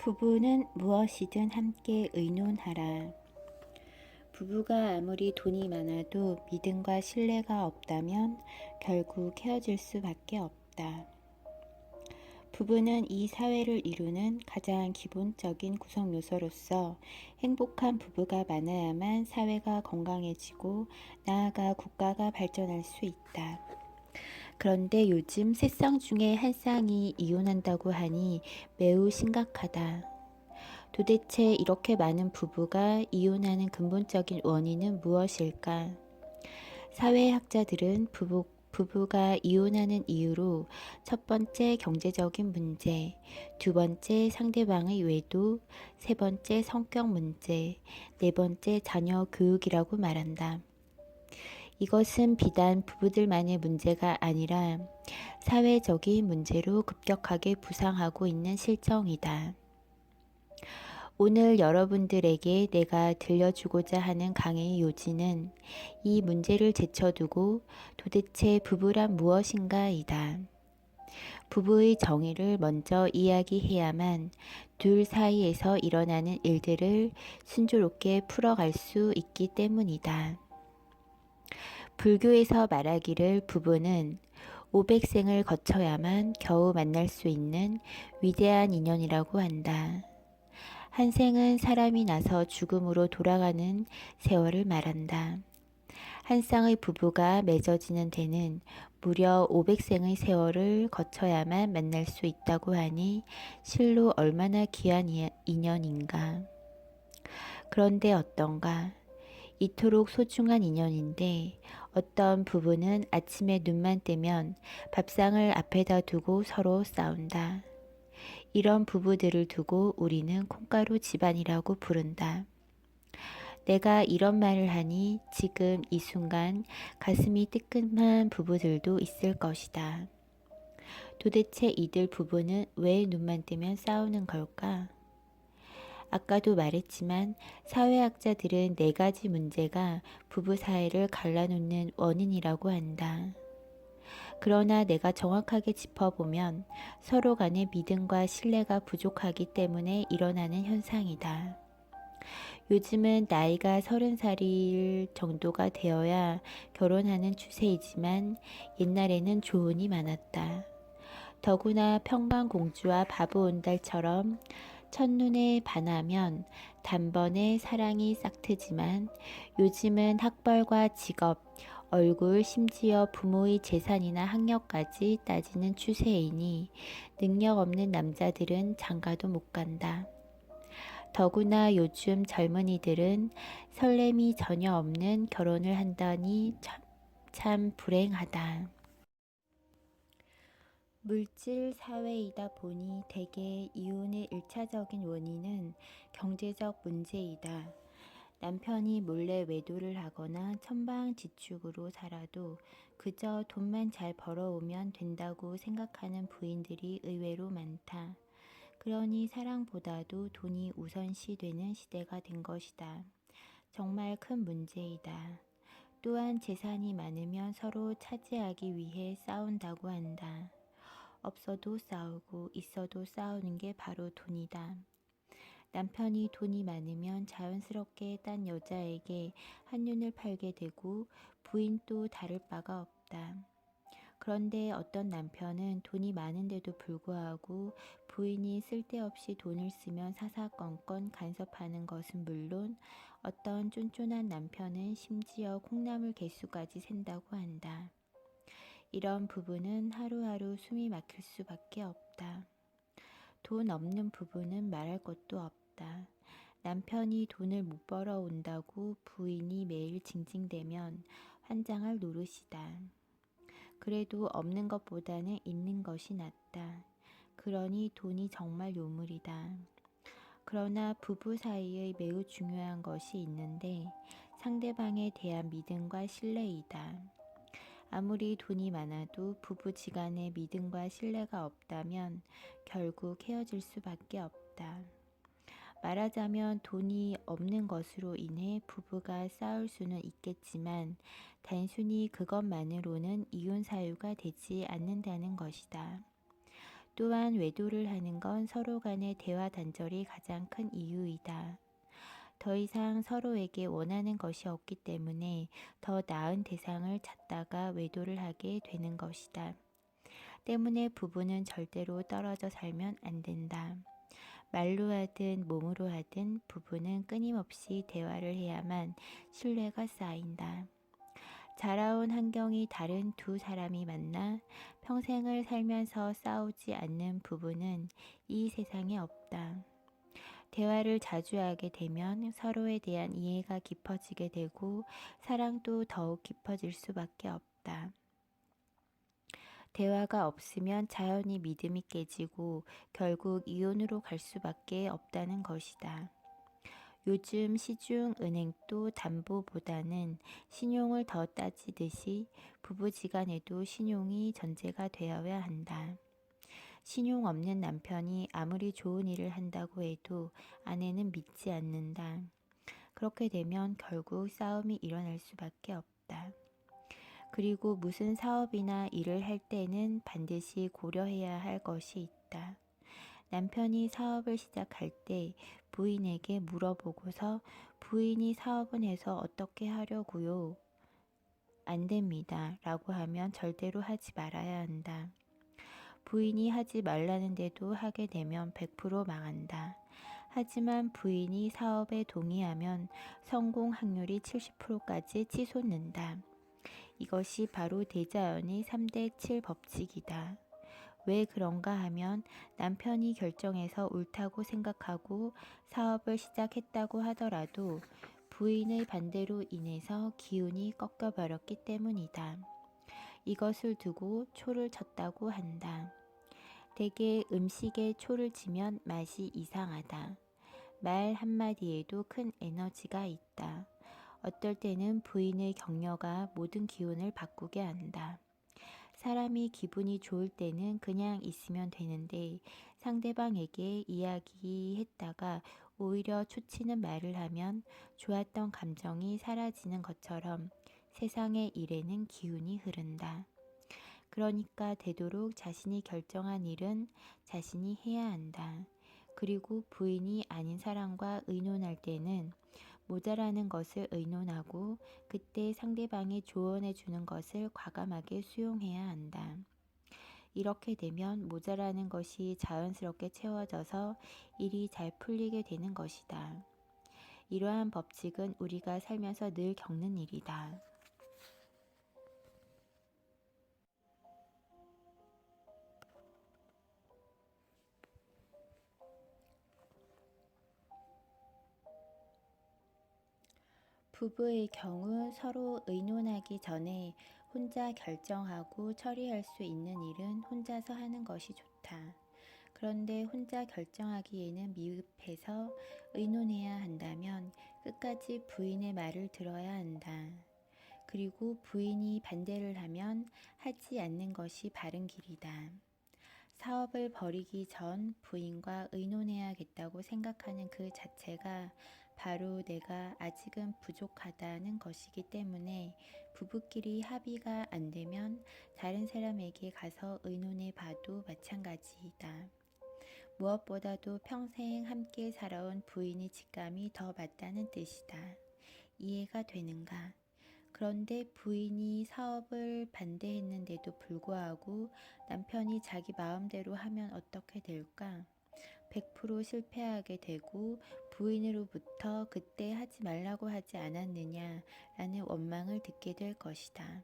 부부는 무엇이든 함께 의논하라. 부부가 아무리 돈이 많아도 믿음과 신뢰가 없다면 결국 헤어질 수밖에 없다. 부부는 이 사회를 이루는 가장 기본적인 구성 요소로서 행복한 부부가 많아야만 사회가 건강해지고 나아가 국가가 발전할 수 있다. 그런데 요즘 세 쌍 중에 한 쌍이 이혼한다고 하니 매우 심각하다. 도대체 이렇게 많은 부부가 이혼하는 근본적인 원인은 무엇일까? 사회학자들은 부부가 이혼하는 이유로 첫 번째 경제적인 문제, 두 번째 상대방의 외도, 세 번째 성격 문제, 네 번째 자녀 교육이라고 말한다. 이것은 비단 부부들만의 문제가 아니라 사회적인 문제로 급격하게 부상하고 있는 실정이다. 오늘 여러분들에게 내가 들려주고자 하는 강의의 요지는 이 문제를 제쳐두고 도대체 부부란 무엇인가이다. 부부의 정의를 먼저 이야기해야만 둘 사이에서 일어나는 일들을 순조롭게 풀어갈 수 있기 때문이다. 불교에서 말하기를 부부는 500생을 거쳐야만 겨우 만날 수 있는 위대한 인연이라고 한다. 한 생은 사람이 나서 죽음으로 돌아가는 세월을 말한다. 한 쌍의 부부가 맺어지는 데는 무려 500생의 세월을 거쳐야만 만날 수 있다고 하니 실로 얼마나 귀한 인연인가. 그런데 어떤가? 이토록 소중한 인연인데 어떤 부부는 아침에 눈만 뜨면 밥상을 앞에다 두고 서로 싸운다. 이런 부부들을 두고 우리는 콩가루 집안이라고 부른다. 내가 이런 말을 하니 지금 이 순간 가슴이 뜨끔한 부부들도 있을 것이다. 도대체 이들 부부는 왜 눈만 뜨면 싸우는 걸까? 아까도 말했지만 사회학자들은 네 가지 문제가 부부 사이를 갈라놓는 원인이라고 한다. 그러나 내가 정확하게 짚어보면 서로 간의 믿음과 신뢰가 부족하기 때문에 일어나는 현상이다. 요즘은 나이가 30살 정도가 되어야 결혼하는 추세이지만 옛날에는 조언이 많았다. 더구나 평강공주와 바보온달처럼 첫눈에 반하면 단번에 사랑이 싹 트지만 요즘은 학벌과 직업, 얼굴, 심지어 부모의 재산이나 학력까지 따지는 추세이니 능력 없는 남자들은 장가도 못 간다. 더구나 요즘 젊은이들은 설렘이 전혀 없는 결혼을 한다니 참 불행하다. 물질 사회이다 보니 대개 이혼의 1차적인 원인은 경제적 문제이다. 남편이 몰래 외도를 하거나 천방지축으로 살아도 그저 돈만 잘 벌어오면 된다고 생각하는 부인들이 의외로 많다. 그러니 사랑보다도 돈이 우선시 되는 시대가 된 것이다. 정말 큰 문제이다. 또한 재산이 많으면 서로 차지하기 위해 싸운다고 한다. 없어도 싸우고 있어도 싸우는 게 바로 돈이다. 남편이 돈이 많으면 자연스럽게 딴 여자에게 한눈을 팔게 되고 부인도 다를 바가 없다. 그런데 어떤 남편은 돈이 많은데도 불구하고 부인이 쓸데없이 돈을 쓰면 사사건건 간섭하는 것은 물론 어떤 쫀쫀한 남편은 심지어 콩나물 개수까지 센다고 한다. 이런 부부는 하루하루 숨이 막힐 수밖에 없다. 돈 없는 부부는 말할 것도 없다. 남편이 돈을 못 벌어온다고 부인이 매일 징징대면 환장할 노릇이다. 그래도 없는 것보다는 있는 것이 낫다. 그러니 돈이 정말 요물이다. 그러나 부부 사이에 매우 중요한 것이 있는데 상대방에 대한 믿음과 신뢰이다. 아무리 돈이 많아도 부부지간에 믿음과 신뢰가 없다면 결국 헤어질 수밖에 없다. 말하자면 돈이 없는 것으로 인해 부부가 싸울 수는 있겠지만 단순히 그것만으로는 이혼 사유가 되지 않는다는 것이다. 또한 외도를 하는 건 서로 간의 대화 단절이 가장 큰 이유이다. 더 이상 서로에게 원하는 것이 없기 때문에 더 나은 대상을 찾다가 외도를 하게 되는 것이다. 때문에 부부는 절대로 떨어져 살면 안 된다. 말로 하든 몸으로 하든 부부는 끊임없이 대화를 해야만 신뢰가 쌓인다. 자라온 환경이 다른 두 사람이 만나 평생을 살면서 싸우지 않는 부부는 이 세상에 없다. 대화를 자주 하게 되면 서로에 대한 이해가 깊어지게 되고 사랑도 더욱 깊어질 수밖에 없다. 대화가 없으면 자연히 믿음이 깨지고 결국 이혼으로 갈 수밖에 없다는 것이다. 요즘 시중은행도 담보보다는 신용을 더 따지듯이 부부지간에도 신용이 전제가 되어야 한다. 신용 없는 남편이 아무리 좋은 일을 한다고 해도 아내는 믿지 않는다. 그렇게 되면 결국 싸움이 일어날 수밖에 없다. 그리고 무슨 사업이나 일을 할 때는 반드시 고려해야 할 것이 있다. 남편이 사업을 시작할 때 부인에게 물어보고서 부인이 사업은 해서 어떻게 하려고요? 안 됩니다. 라고 하면 절대로 하지 말아야 한다. 부인이 하지 말라는데도 하게 되면 100% 망한다. 하지만 부인이 사업에 동의하면 성공 확률이 70%까지 치솟는다. 이것이 바로 대자연의 3대 7 법칙이다. 왜 그런가 하면 남편이 결정해서 옳다고 생각하고 사업을 시작했다고 하더라도 부인의 반대로 인해서 기운이 꺾여버렸기 때문이다. 이것을 두고 초를 쳤다고 한다. 대개 음식에 초를 치면 맛이 이상하다. 말 한마디에도 큰 에너지가 있다. 어떨 때는 부인의 격려가 모든 기운을 바꾸게 한다. 사람이 기분이 좋을 때는 그냥 있으면 되는데 상대방에게 이야기했다가 오히려 초치는 말을 하면 좋았던 감정이 사라지는 것처럼 세상의 일에는 기운이 흐른다. 그러니까 되도록 자신이 결정한 일은 자신이 해야 한다. 그리고 부인이 아닌 사람과 의논할 때는 모자라는 것을 의논하고 그때 상대방이 조언해 주는 것을 과감하게 수용해야 한다. 이렇게 되면 모자라는 것이 자연스럽게 채워져서 일이 잘 풀리게 되는 것이다. 이러한 법칙은 우리가 살면서 늘 겪는 일이다. 부부의 경우 서로 의논하기 전에 혼자 결정하고 처리할 수 있는 일은 혼자서 하는 것이 좋다. 그런데 혼자 결정하기에는 미흡해서 의논해야 한다면 끝까지 부인의 말을 들어야 한다. 그리고 부인이 반대를 하면 하지 않는 것이 바른 길이다. 사업을 벌이기 전 부인과 의논해야겠다고 생각하는 그 자체가 바로 내가 아직은 부족하다는 것이기 때문에 부부끼리 합의가 안 되면 다른 사람에게 가서 의논해 봐도 마찬가지이다. 무엇보다도 평생 함께 살아온 부인의 직감이 더 맞다는 뜻이다. 이해가 되는가? 그런데 부인이 사업을 반대했는데도 불구하고 남편이 자기 마음대로 하면 어떻게 될까? 100% 실패하게 되고 부인으로부터 그때 하지 말라고 하지 않았느냐 라는 원망을 듣게 될 것이다.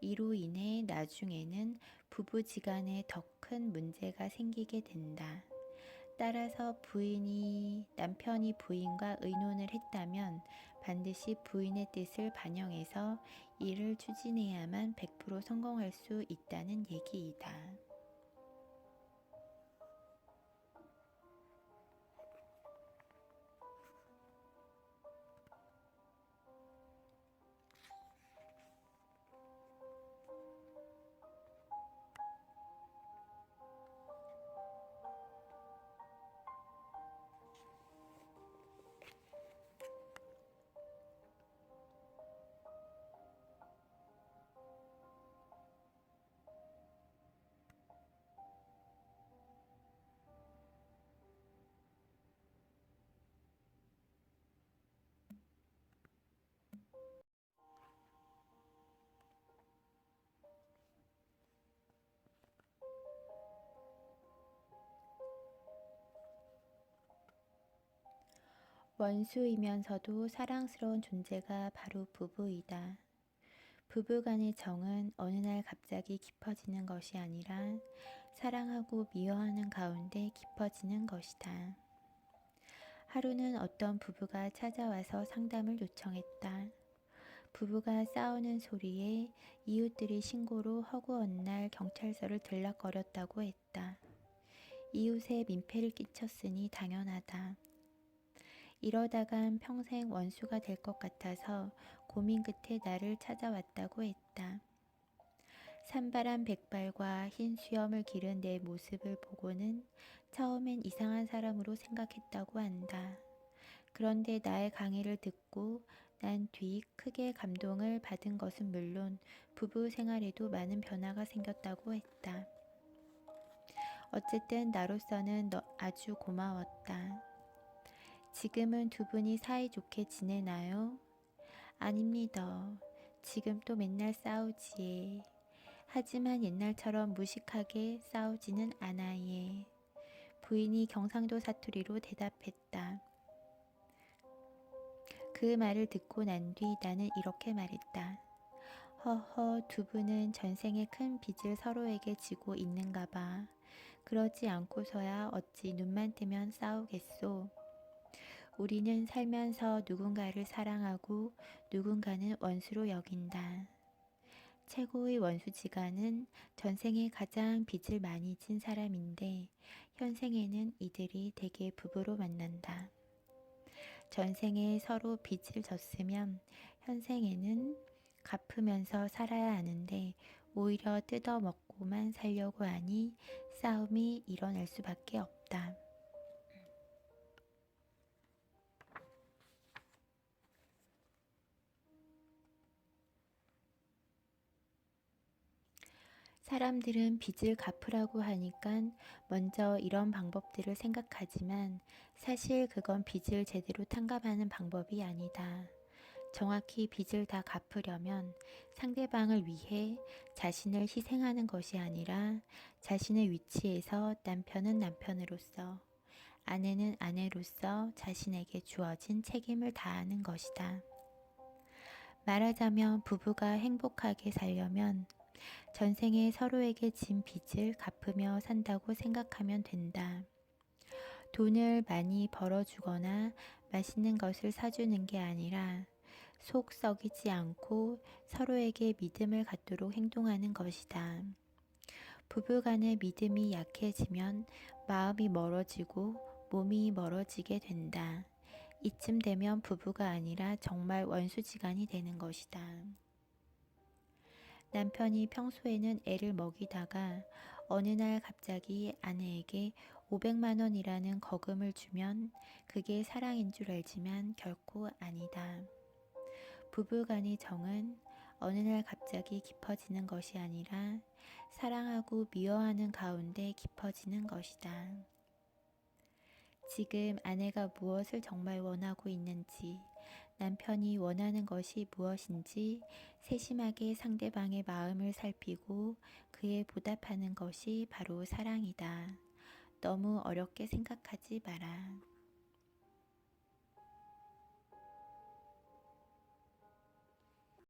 이로 인해 나중에는 부부지간에 더 큰 문제가 생기게 된다. 따라서 남편이 부인과 의논을 했다면 반드시 부인의 뜻을 반영해서 일을 추진해야만 100% 성공할 수 있다는 얘기이다. 원수이면서도 사랑스러운 존재가 바로 부부이다. 부부간의 정은 어느 날 갑자기 깊어지는 것이 아니라 사랑하고 미워하는 가운데 깊어지는 것이다. 하루는 어떤 부부가 찾아와서 상담을 요청했다. 부부가 싸우는 소리에 이웃들이 신고로 허구한 날 경찰서를 들락거렸다고 했다. 이웃에 민폐를 끼쳤으니 당연하다. 이러다간 평생 원수가 될 것 같아서 고민 끝에 나를 찾아왔다고 했다. 산발한 백발과 흰 수염을 기른 내 모습을 보고는 처음엔 이상한 사람으로 생각했다고 한다. 그런데 나의 강의를 듣고 난 뒤 크게 감동을 받은 것은 물론 부부 생활에도 많은 변화가 생겼다고 했다. 어쨌든 나로서는 아주 고마웠다. 지금은 두 분이 사이좋게 지내나요? 아닙니다. 지금 또 맨날 싸우지에. 하지만 옛날처럼 무식하게 싸우지는 않아예. 부인이 경상도 사투리로 대답했다. 그 말을 듣고 난 뒤 나는 이렇게 말했다. 허허, 두 분은 전생에 큰 빚을 서로에게 지고 있는가 봐. 그러지 않고서야 어찌 눈만 뜨면 싸우겠소. 우리는 살면서 누군가를 사랑하고 누군가는 원수로 여긴다. 최고의 원수지간은 전생에 가장 빚을 많이 진 사람인데 현생에는 이들이 대개 부부로 만난다. 전생에 서로 빚을 졌으면 현생에는 갚으면서 살아야 하는데 오히려 뜯어먹고만 살려고 하니 싸움이 일어날 수밖에 없다. 사람들은 빚을 갚으라고 하니까 먼저 이런 방법들을 생각하지만 사실 그건 빚을 제대로 탕감하는 방법이 아니다. 정확히 빚을 다 갚으려면 상대방을 위해 자신을 희생하는 것이 아니라 자신의 위치에서 남편은 남편으로서, 아내는 아내로서 자신에게 주어진 책임을 다하는 것이다. 말하자면 부부가 행복하게 살려면 전생에 서로에게 진 빚을 갚으며 산다고 생각하면 된다. 돈을 많이 벌어주거나 맛있는 것을 사주는 게 아니라 속 썩이지 않고 서로에게 믿음을 갖도록 행동하는 것이다. 부부간의 믿음이 약해지면 마음이 멀어지고 몸이 멀어지게 된다. 이쯤 되면 부부가 아니라 정말 원수지간이 되는 것이다. 남편이 평소에는 애를 먹이다가 어느 날 갑자기 아내에게 500만 원이라는 거금을 주면 그게 사랑인 줄 알지만 결코 아니다. 부부간의 정은 어느 날 갑자기 깊어지는 것이 아니라 사랑하고 미워하는 가운데 깊어지는 것이다. 지금 아내가 무엇을 정말 원하고 있는지, 남편이 원하는 것이 무엇인지 세심하게 상대방의 마음을 살피고 그에 보답하는 것이 바로 사랑이다. 너무 어렵게 생각하지 마라.